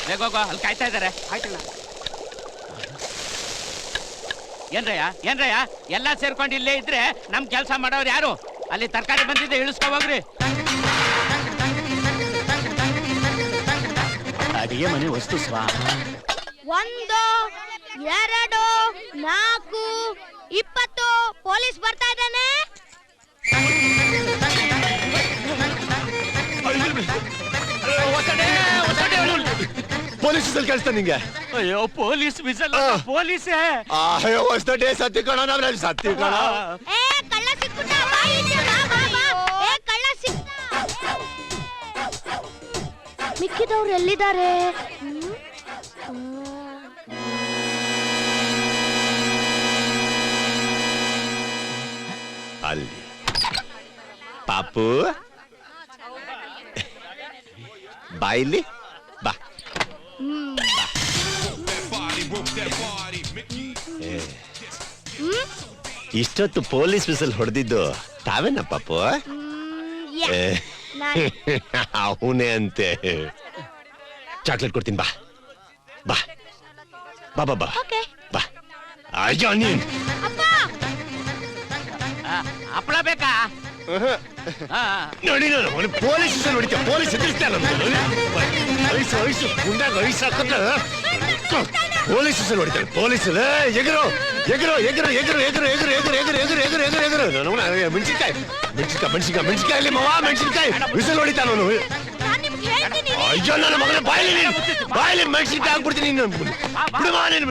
ಬೇಗ ಹೋಗೋ, ಅಲ್ಲಿ ಕಾಯ್ತಾ ಇದ್ದಾರೆ. ಆಯ್ತಣ್ಣ. ಏನ್ರಯ್ಯ ಎಲ್ಲ ಸೇರ್ಕೊಂಡು ಇಲ್ಲೇ ಇದ್ರೆ ನಮ್ ಕೆಲಸ ಮಾಡೋರು ಯಾರು? ಅಲ್ಲಿ ತರಕಾರಿ ಬಂದಿದ್ದೆ, ಇಳಿಸ್ಕೊ ಹೋಗ್ರಿ. ಅಡಿಗೆ ಮನೆ ವಸ್ತು ಸ್ವಾಹ. 1 2 4 20 ಪೊಲೀಸ್ ಬರ್ತಾ ಇದ್ದಾನೆ. ಪೊಲೀಸ್ ವಿಸಲ್ ಕೇಳಿಸ್ತಾ ನಿಂಗೆ? ಅಯ್ಯೋ ಪೊಲೀಸ್ ವಿಸಲ್, ಪೊಲೀಸೇ. ಅಯ್ಯೋ ಹೊಸದಡ್ಡೆ ಸತ್ತಿ ಕಣ, ನಾವ್ ಸತ್ತಿ ಕಣ. ಏ ಕಳ್ಳ ಸಿಕ್ಬಿಟ್ಟ, ಬಾ ಈಚೆ, ಬಾ ಬಾ ಬಾ. ಏ ಕಳ್ಳ ಸಿಕ್ತ. ಮಿಕ್ಕಿದವ್ರು ಎಲ್ಲಿದ್ದಾರೆ? ಅಲ್ಲಿ ಪಾಪು ಬಾ ಇಲ್ಲಿ ಬಾ. ಇಷ್ಟೊತ್ತು ಪೊಲೀಸ್ ವಿಸಲ್ ಹೊಡೆದಿದ್ದು ತಾವೇನ ಪಾಪು? ಅವನೇ ಅಂತೆ. ಚಾಕ್ಲೇಟ್ ಕೊಡ್ತೀನಿ, ಬಾ ಬಾ ಬಾ ಬಾ ಬಾ ಬಾ. ಅಯ್ಯೋ ನೀನ್ ಹಪ್ಪಳ ಬೇಕಾ? ನೋಡಿ ನಾನು ಪೊಲೀಸ್ ವಿಸಲ್ ಹೊಡಿತ, ಪೊಲೀಸ್ ಎದುರಿಸ್ತಾನ. ವಯಸ್ಸು ಗುಂಡಾಗ ವಯಸ್ಸು ಹಾಕಿದ್ರೆ ಪೊಲೀಸ್ ವಿಸಲ್ ಹೊಡಿತಾನೆ. ಪೊಲೀಸ್ ಎಗರು ಎಗರು ಎಗರು ಎಗರು ಎಗರು ಎಗರು ಎಗರು ಎಗರು ಎಗರು ಎಗರು ಎಗರು ಎಗರು ಎಗರು. ಮೆಣಸಿನ್ಕಾಯಿ ಮೆಣಸಿನ್ಕಾಯಿ ಮೆಣಸಿನ್ಕಾಯಿ ಮೆಣಸಿನ್ಕಾಯಿ ಅಲ್ಲಿ ಮವ ಮೆಣಸಿನ್ಕಾಯಿ ವಿಸಲ್ ಹೊಡಿತಾನು. ಅಯ್ಯೋ ನನ್ನ ಮಗನ ಬಾಯಲ್ಲಿ ಮೆಣಸಿನ್ಕಾಯಿ ಹಾಕ್ಬಿಡ್ತೀನಿ.